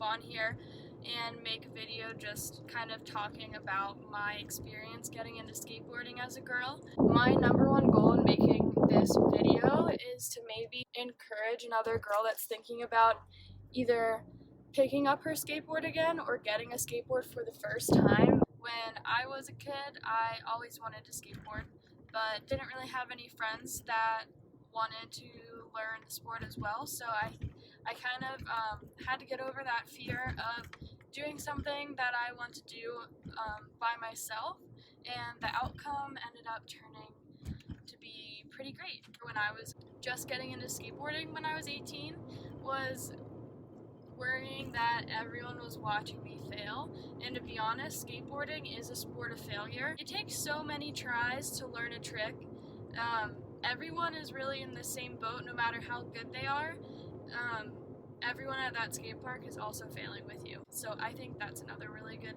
on here and make a video just kind of talking about my experience getting into skateboarding as a girl. My number one goal in making this video is to maybe encourage another girl that's thinking about either picking up her skateboard again or getting a skateboard for the first time. When I was a kid, I always wanted to skateboard, but didn't really have any friends that wanted to learn the sport as well, so I kind of had to get over that fear of doing something that I want to do by myself, and the outcome ended up turning to be pretty great. When I was just getting into skateboarding when I was 18, was worrying that everyone was watching me fail, and to be honest, skateboarding is a sport of failure. It takes so many tries to learn a trick. Everyone is really in the same boat no matter how good they are. Everyone at that skate park is also failing with you. So I think that's another really good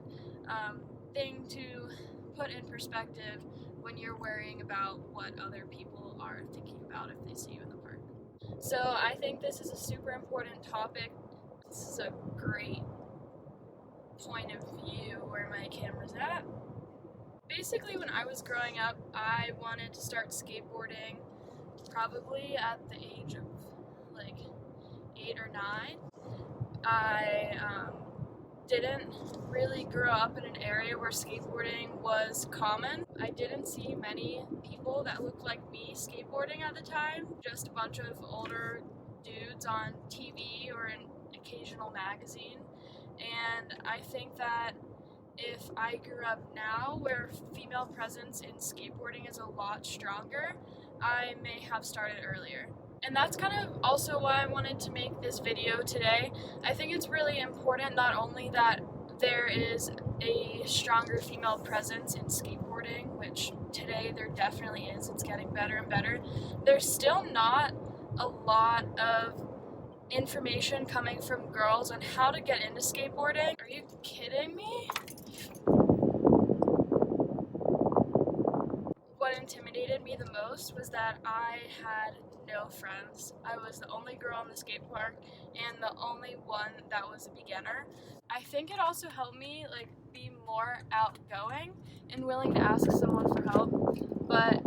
thing to put in perspective when you're worrying about what other people are thinking about if they see you in the park. So I think this is a super important topic. This is a great point of view where my camera's at. Basically, when I was growing up, I wanted to start skateboarding probably at the age of like 8 or 9. I didn't really grow up in an area where skateboarding was common. I didn't see many people that looked like me skateboarding at the time, just a bunch of older dudes on TV or an occasional magazine. And I think that if I grew up now where female presence in skateboarding is a lot stronger, I may have started earlier. And that's kind of also why I wanted to make this video today. I think it's really important not only that there is a stronger female presence in skateboarding, which today there definitely is, it's getting better and better, there's still not a lot of information coming from girls on how to get into skateboarding. Are you kidding me? What intimidated me the most was that I had no friends. I was the only girl on the skate park and the only one that was a beginner. I think it also helped me be more outgoing and willing to ask someone for help, but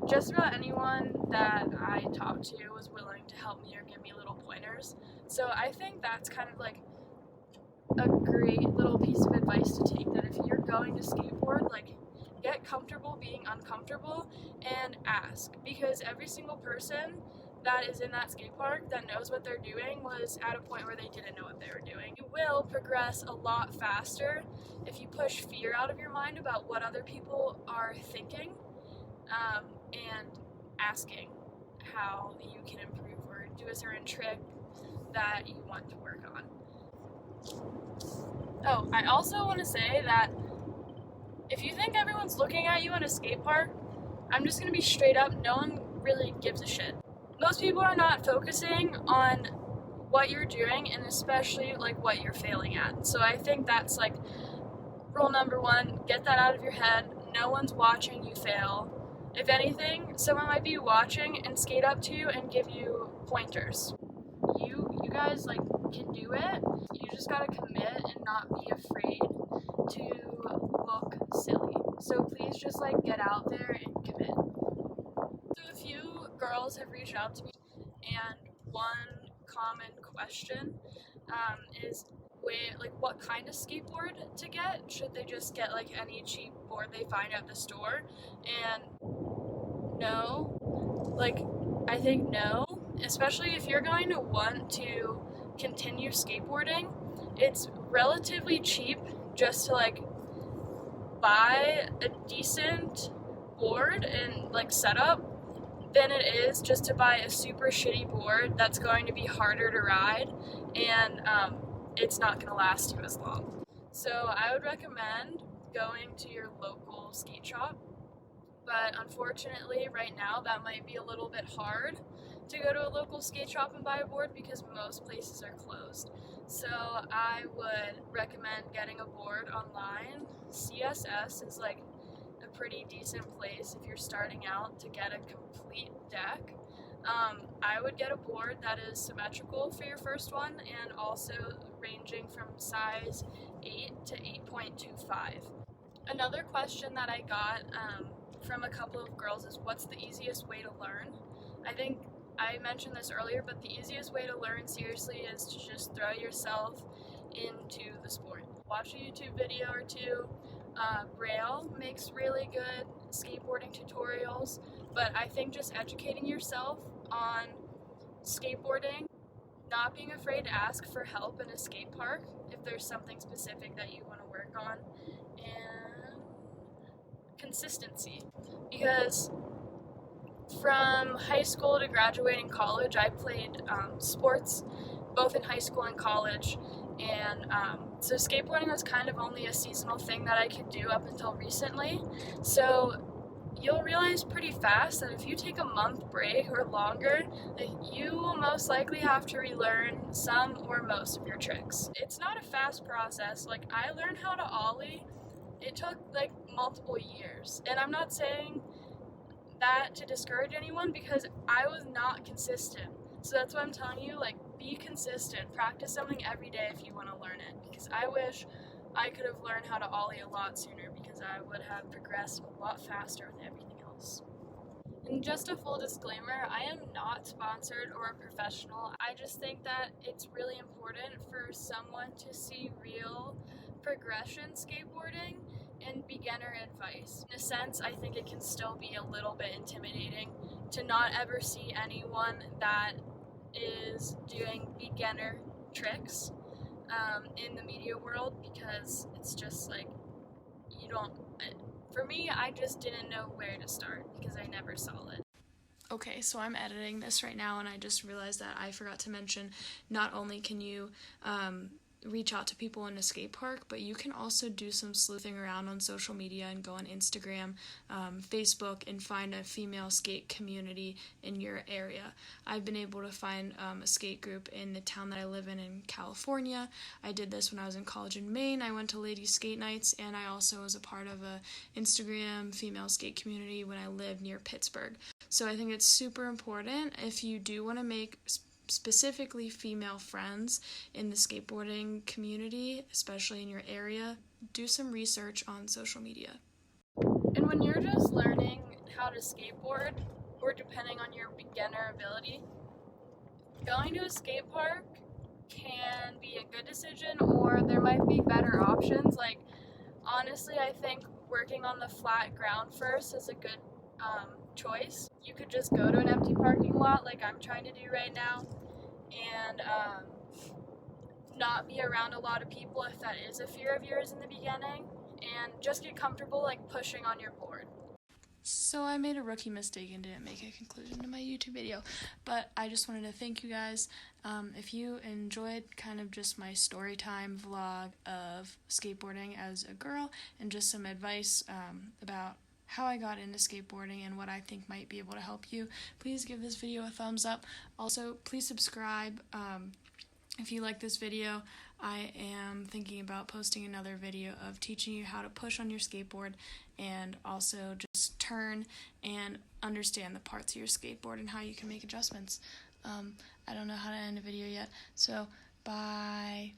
just about anyone that I talked to was willing to help me or give me little pointers. So I think that's kind of like a great little piece of advice to take, that if you're going to skateboard, get comfortable being uncomfortable and ask, because every single person that is in that skate park that knows what they're doing was at a point where they didn't know what they were doing. You will progress a lot faster if you push fear out of your mind about what other people are thinking, and asking how you can improve or do a certain trick that you want to work on. Oh, I also want to say that if you think everyone's looking at you in a skate park, I'm just going to be straight up, no one really gives a shit. Most people are not focusing on what you're doing, and especially what you're failing at. So I think that's rule number one, get that out of your head. No one's watching you fail. If anything, someone might be watching and skate up to you and give you pointers. You guys can do it. You just gotta commit and not be afraid to look silly. So please just get out there and commit. So a few girls have reached out to me, and one common question is what kind of skateboard to get. Should they just get any cheap board they find at the store? And no, I think no, especially if you're going to want to continue skateboarding. It's relatively cheap just to buy a decent board and setup than it is just to buy a super shitty board that's going to be harder to ride, and it's not going to last you as long. So I would recommend going to your local skate shop, but unfortunately right now that might be a little bit hard to go to a local skate shop and buy a board because most places are closed. So I would recommend getting a board online. CSS is a pretty decent place if you're starting out to get a complete deck. I would get a board that is symmetrical for your first one, and also ranging from size 8 to 8.25. Another question that I got from a couple of girls is, what's the easiest way to learn? I think I mentioned this earlier, but the easiest way to learn seriously is to just throw yourself into the sport. Watch a YouTube video or two. Braille makes really good skateboarding tutorials, but I think just educating yourself on skateboarding, not being afraid to ask for help in a skate park if there's something specific that you want to work on, and consistency. Because from high school to graduating college, I played sports both in high school and college, and so skateboarding was kind of only a seasonal thing that I could do up until recently. So you'll realize pretty fast that if you take a month break or longer, that you will most likely have to relearn some or most of your tricks. It's not a fast process. Like, I learned how to ollie. It took like multiple years, and I'm not saying that to discourage anyone, because I was not consistent. So that's why I'm telling you, like, be consistent. Practice something every day if you want to learn it, because I wish I could have learned how to ollie a lot sooner, because I would have progressed a lot faster with everything else. And just a full disclaimer, I am not sponsored or a professional. I just think that it's really important for someone to see real progression skateboarding and beginner advice. In a sense, I think it can still be a little bit intimidating to not ever see anyone that is doing beginner tricks in the media world, because it's just like, you don't, for me, I just didn't know where to start because I never saw it. Okay, so I'm editing this right now, and I just realized that I forgot to mention, not only can you reach out to people in a skate park, but you can also do some sleuthing around on social media and go on Instagram, Facebook, and find a female skate community in your area. I've been able to find a skate group in the town that I live in California. I did this when I was in college in Maine. I went to Ladies Skate Nights, and I also was a part of a Instagram female skate community when I lived near Pittsburgh. So I think it's super important, if you do want to make specifically female friends in the skateboarding community, especially in your area, do some research on social media. And when you're just learning how to skateboard, or depending on your beginner ability, going to a skate park can be a good decision, or there might be better options. Like, honestly, I think working on the flat ground first is a good choice. You could just go to an empty parking lot like I'm trying to do right now, and not be around a lot of people if that is a fear of yours in the beginning, and just get comfortable like pushing on your board. So I made a rookie mistake and didn't make a conclusion to my YouTube video, but I just wanted to thank you guys. If you enjoyed kind of just my story time vlog of skateboarding as a girl, and just some advice about how I got into skateboarding and what I think might be able to help you, please give this video a thumbs up. Also, please subscribe if you like this video. I am thinking about posting another video of teaching you how to push on your skateboard, and also just turn and understand the parts of your skateboard and how you can make adjustments. I don't know how to end a video yet, so bye.